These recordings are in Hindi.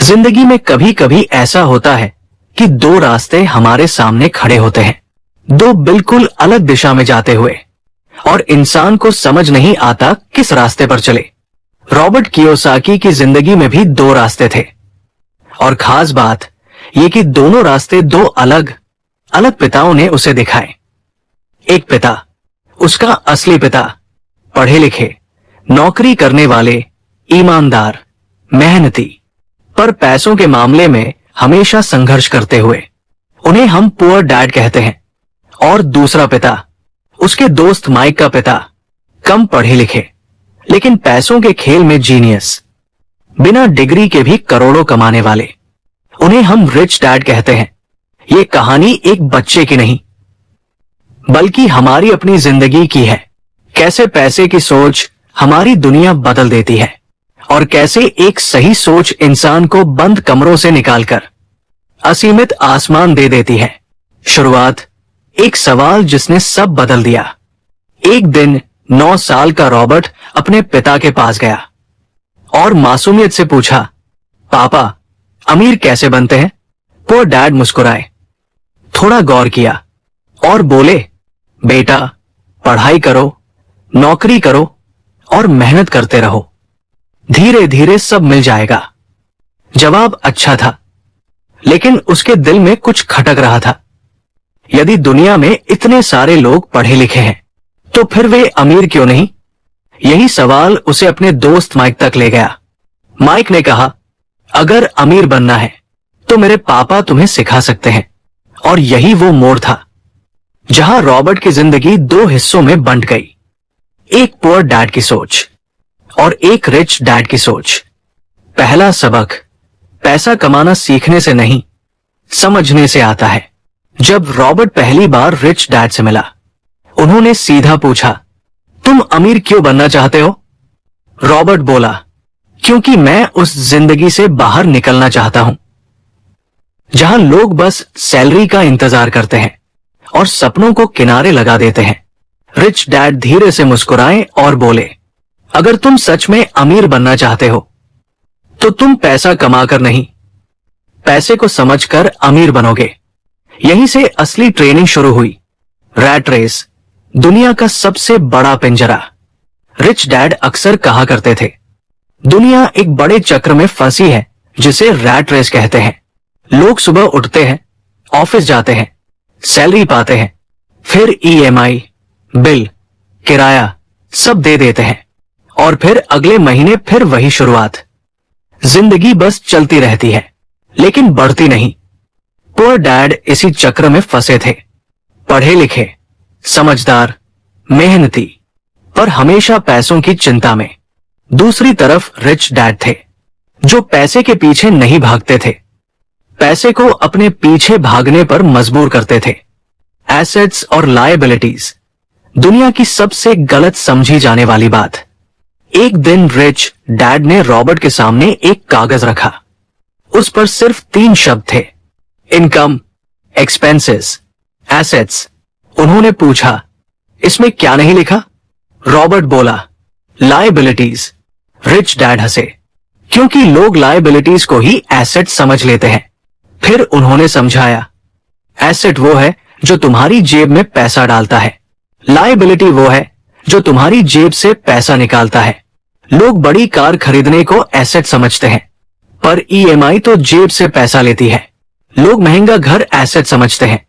जिंदगी में कभी कभी ऐसा होता है कि दो रास्ते हमारे सामने खड़े होते हैं, दो बिल्कुल अलग दिशा में जाते हुए, और इंसान को समझ नहीं आता किस रास्ते पर चले। रॉबर्ट कियोसाकी की जिंदगी में भी दो रास्ते थे, और खास बात यह कि दोनों रास्ते दो अलग अलग पिताओं ने उसे दिखाए। एक पिता, उसका असली पिता, पढ़े लिखे, नौकरी करने वाले, ईमानदार, मेहनती, पर पैसों के मामले में हमेशा संघर्ष करते हुए, उन्हें हम पुअर डैड कहते हैं। और दूसरा पिता, उसके दोस्त माइक का पिता, कम पढ़े लिखे लेकिन पैसों के खेल में जीनियस, बिना डिग्री के भी करोड़ों कमाने वाले, उन्हें हम रिच डैड कहते हैं। ये कहानी एक बच्चे की नहीं बल्कि हमारी अपनी जिंदगी की है। कैसे पैसे की सोच हमारी दुनिया बदल देती है, और कैसे एक सही सोच इंसान को बंद कमरों से निकालकर असीमित आसमान दे देती है। शुरुआत एक सवाल जिसने सब बदल दिया। एक दिन 9 साल का रॉबर्ट अपने पिता के पास गया और मासूमियत से पूछा, पापा, अमीर कैसे बनते हैं? पुअर डैड मुस्कुराए, थोड़ा गौर किया और बोले, बेटा, पढ़ाई करो, नौकरी करो और मेहनत करते रहो, धीरे धीरे सब मिल जाएगा। जवाब अच्छा था, लेकिन उसके दिल में कुछ खटक रहा था। यदि दुनिया में इतने सारे लोग पढ़े लिखे हैं, तो फिर वे अमीर क्यों नहीं? यही सवाल उसे अपने दोस्त माइक तक ले गया। माइक ने कहा, अगर अमीर बनना है तो मेरे पापा तुम्हें सिखा सकते हैं। और यही वो मोड़ था जहां रॉबर्ट की जिंदगी दो हिस्सों में बंट गई। एक पुअर डैड की सोच और एक रिच डैड की सोच। पहला सबक, पैसा कमाना सीखने से नहीं, समझने से आता है। जब रॉबर्ट पहली बार रिच डैड से मिला, उन्होंने सीधा पूछा, तुम अमीर क्यों बनना चाहते हो? रॉबर्ट बोला, क्योंकि मैं उस जिंदगी से बाहर निकलना चाहता हूं जहां लोग बस सैलरी का इंतजार करते हैं और सपनों को किनारे लगा देते हैं। रिच डैड धीरे से मुस्कुराए और बोले, अगर तुम सच में अमीर बनना चाहते हो तो तुम पैसा कमाकर नहीं, पैसे को समझकर अमीर बनोगे। यहीं से असली ट्रेनिंग शुरू हुई। रैट रेस, दुनिया का सबसे बड़ा पिंजरा। रिच डैड अक्सर कहा करते थे, दुनिया एक बड़े चक्र में फंसी है जिसे रैट रेस कहते हैं। लोग सुबह उठते हैं, ऑफिस जाते हैं, सैलरी पाते हैं, फिर ईएमआई, बिल, किराया सब दे देते हैं, और फिर अगले महीने फिर वही शुरुआत। जिंदगी बस चलती रहती है लेकिन बढ़ती नहीं। पुअर डैड इसी चक्र में फंसे थे, पढ़े लिखे, समझदार, मेहनती, पर हमेशा पैसों की चिंता में। दूसरी तरफ रिच डैड थे, जो पैसे के पीछे नहीं भागते थे, पैसे को अपने पीछे भागने पर मजबूर करते थे। एसेट्स और लायबिलिटीज, दुनिया की सबसे गलत समझी जाने वाली बात। एक दिन रिच डैड ने रॉबर्ट के सामने एक कागज रखा। उस पर सिर्फ 3 शब्द थे, इनकम, एक्सपेंसेस, एसेट्स। उन्होंने पूछा, इसमें क्या नहीं लिखा? रॉबर्ट बोला, लायबिलिटीज। रिच डैड हंसे, क्योंकि लोग लायबिलिटीज को ही एसेट समझ लेते हैं। फिर उन्होंने समझाया, एसेट वो है जो तुम्हारी जेब में पैसा डालता है, लायबिलिटी वो है जो तुम्हारी जेब से पैसा निकालता है। लोग बड़ी कार खरीदने को एसेट समझते हैं, पर ईएमआई तो जेब से पैसा लेती है। लोग महंगा घर एसेट समझते हैं,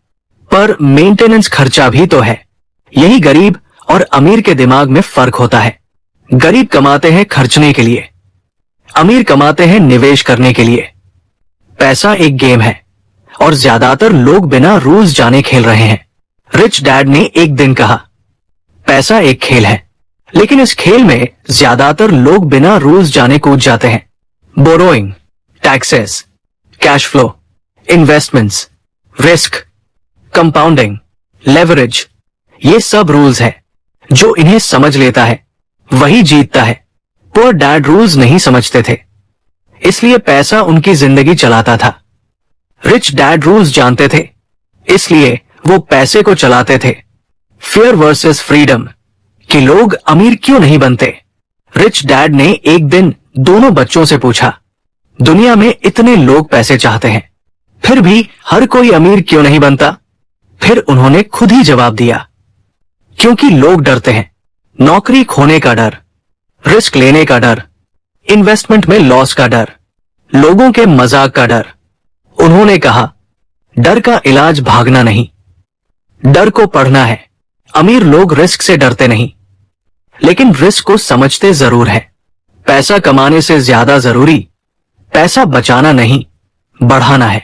पर मेंटेनेंस खर्चा भी तो है। यही गरीब और अमीर के दिमाग में फर्क होता है। गरीब कमाते हैं खर्चने के लिए, अमीर कमाते हैं निवेश करने के लिए। पैसा एक गेम है और ज्यादातर लोग बिना रूल्स जाने खेल रहे हैं। रिच डैड ने एक दिन कहा, पैसा एक खेल है, लेकिन इस खेल में ज्यादातर लोग बिना रूल्स जाने कूद जाते हैं। Borrowing, taxes, cash flow, investments, risk, compounding, leverage, ये सब रूल्स हैं। जो इन्हें समझ लेता है वही जीतता है। पुअर डैड रूल्स नहीं समझते थे, इसलिए पैसा उनकी जिंदगी चलाता था। रिच डैड रूल्स जानते थे, इसलिए वो पैसे को चलाते थे। फियर वर्सेस फ्रीडम, कि लोग अमीर क्यों नहीं बनते। रिच डैड ने एक दिन दोनों बच्चों से पूछा, दुनिया में इतने लोग पैसे चाहते हैं, फिर भी हर कोई अमीर क्यों नहीं बनता? फिर उन्होंने खुद ही जवाब दिया, क्योंकि लोग डरते हैं। नौकरी खोने का डर, रिस्क लेने का डर, इन्वेस्टमेंट में लॉस का डर, लोगों के मजाक का डर। उन्होंने कहा, डर का इलाज भागना नहीं, डर को पढ़ना है। अमीर लोग रिस्क से डरते नहीं, लेकिन रिस्क को समझते जरूर है। पैसा कमाने से ज्यादा जरूरी पैसा बचाना नहीं, बढ़ाना है।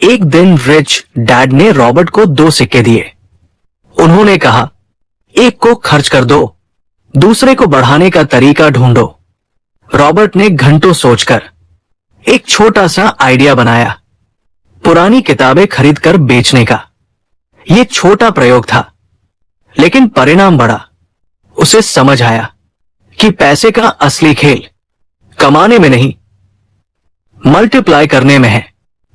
एक दिन रिच डैड ने रॉबर्ट को 2 सिक्के दिए। उन्होंने कहा, एक को खर्च कर दो, दूसरे को बढ़ाने का तरीका ढूंढो। रॉबर्ट ने घंटों सोचकर एक छोटा सा आइडिया बनाया, पुरानी किताबें खरीदकर बेचने का। यह छोटा प्रयोग था, लेकिन परिणाम बड़ा। उसे समझ आया कि पैसे का असली खेल कमाने में नहीं, मल्टीप्लाई करने में है।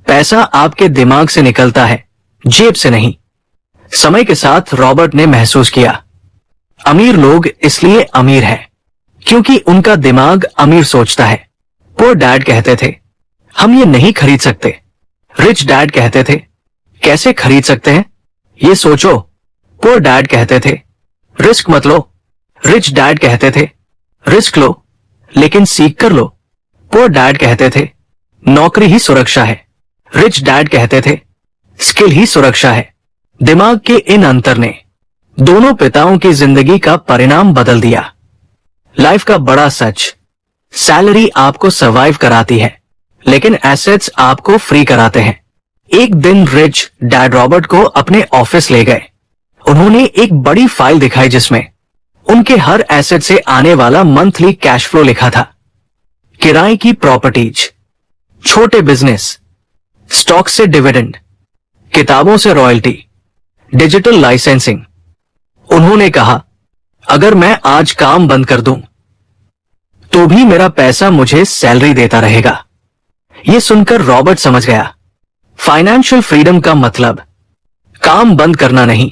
पैसा आपके दिमाग से निकलता है, जेब से नहीं। समय के साथ रॉबर्ट ने महसूस किया, अमीर लोग इसलिए अमीर हैं क्योंकि उनका दिमाग अमीर सोचता है। पुअर डैड कहते थे, हम ये नहीं खरीद सकते। रिच डैड कहते थे, कैसे खरीद सकते हैं, ये सोचो। पुअर डैड कहते थे, रिस्क मत लो। रिच डैड कहते थे, रिस्क लो, लेकिन सीख कर लो। पुअर डैड कहते थे, नौकरी ही सुरक्षा है। रिच डैड कहते थे, स्किल ही सुरक्षा है। दिमाग के इन अंतर ने दोनों पिताओं की जिंदगी का परिणाम बदल दिया। लाइफ का बड़ा सच, सैलरी आपको सर्वाइव कराती है, लेकिन एसेट्स आपको फ्री कराते हैं। एक दिन रिच डैड रॉबर्ट को अपने ऑफिस ले गए। उन्होंने एक बड़ी फाइल दिखाई जिसमें उनके हर एसेट से आने वाला मंथली कैश फ्लो लिखा था। किराए की प्रॉपर्टीज, छोटे बिजनेस, स्टॉक से डिविडेंड, किताबों से रॉयल्टी, डिजिटल लाइसेंसिंग। उन्होंने कहा, अगर मैं आज काम बंद कर दूं, तो भी मेरा पैसा मुझे सैलरी देता रहेगा। यह सुनकर रॉबर्ट समझ गया, फाइनेंशियल फ्रीडम का मतलब काम बंद करना नहीं,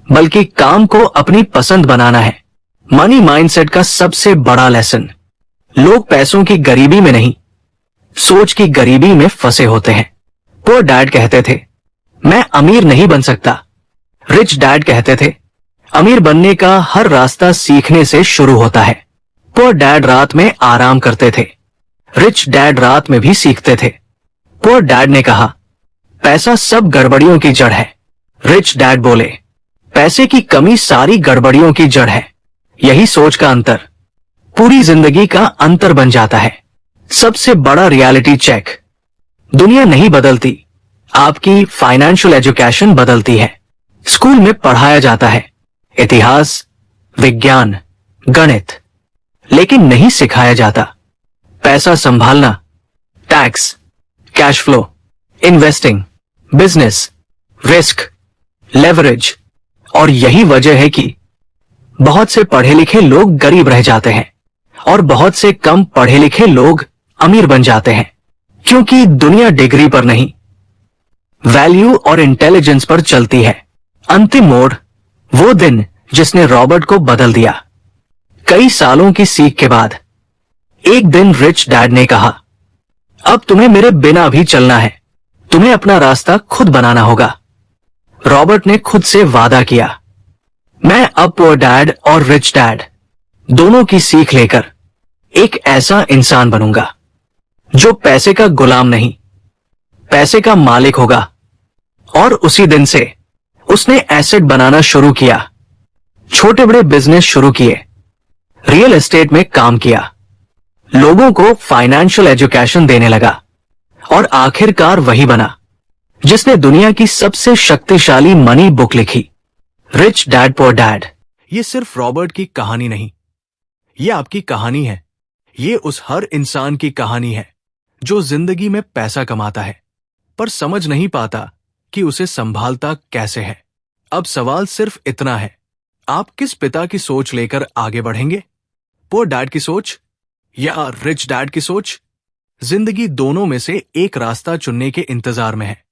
बल्कि काम को अपनी पसंद बनाना है। मनी माइंडसेट का सबसे बड़ा लेसन, लोग पैसों की गरीबी में नहीं, सोच की गरीबी में फंसे होते हैं। पुअर डैड कहते थे, मैं अमीर नहीं बन सकता। रिच डैड कहते थे, अमीर बनने का हर रास्ता सीखने से शुरू होता है। पुअर डैड रात में आराम करते थे, रिच डैड रात में भी सीखते थे। पुअर डैड ने कहा, पैसा सब गड़बड़ियों की जड़ है। रिच डैड बोले, पैसे की कमी सारी गड़बड़ियों की जड़ है। यही सोच का अंतर पूरी जिंदगी का अंतर बन जाता है। सबसे बड़ा रियलिटी चेक, दुनिया नहीं बदलती, आपकी फाइनेंशियल एजुकेशन बदलती है। स्कूल में पढ़ाया जाता है इतिहास, विज्ञान, गणित, लेकिन नहीं सिखाया जाता पैसा संभालना, tax, cash flow, investing, business, risk, leverage. और यही वजह है कि बहुत से पढ़े लिखे लोग गरीब रह जाते हैं और बहुत से कम पढ़े लिखे लोग अमीर बन जाते हैं, क्योंकि दुनिया डिग्री पर नहीं, वैल्यू और इंटेलिजेंस पर चलती है। अंतिम मोड़, वो दिन जिसने रॉबर्ट को बदल दिया। कई सालों की सीख के बाद एक दिन रिच डैड ने कहा, अब तुम्हें मेरे बिना भी चलना है, तुम्हें अपना रास्ता खुद बनाना होगा। रॉबर्ट ने खुद से वादा किया, मैं अब पुअर डैड और रिच डैड दोनों की सीख लेकर एक ऐसा इंसान बनूंगा जो पैसे का गुलाम नहीं, पैसे का मालिक होगा। और उसी दिन से उसने एसेट बनाना शुरू किया, छोटे बड़े बिजनेस शुरू किए, रियल एस्टेट में काम किया, लोगों को फाइनेंशियल एजुकेशन देने लगा और आखिरकार वही बना जिसने दुनिया की सबसे शक्तिशाली मनी बुक लिखी, रिच डैड पुअर डैड। ये सिर्फ रॉबर्ट की कहानी नहीं, ये आपकी कहानी है। ये उस हर इंसान की कहानी है जो जिंदगी में पैसा कमाता है पर समझ नहीं पाता कि उसे संभालता कैसे है। अब सवाल सिर्फ इतना है, आप किस पिता की सोच लेकर आगे बढ़ेंगे? पुअर डैड की सोच या रिच डैड की सोच? जिंदगी दोनों में से एक रास्ता चुनने के इंतजार में है।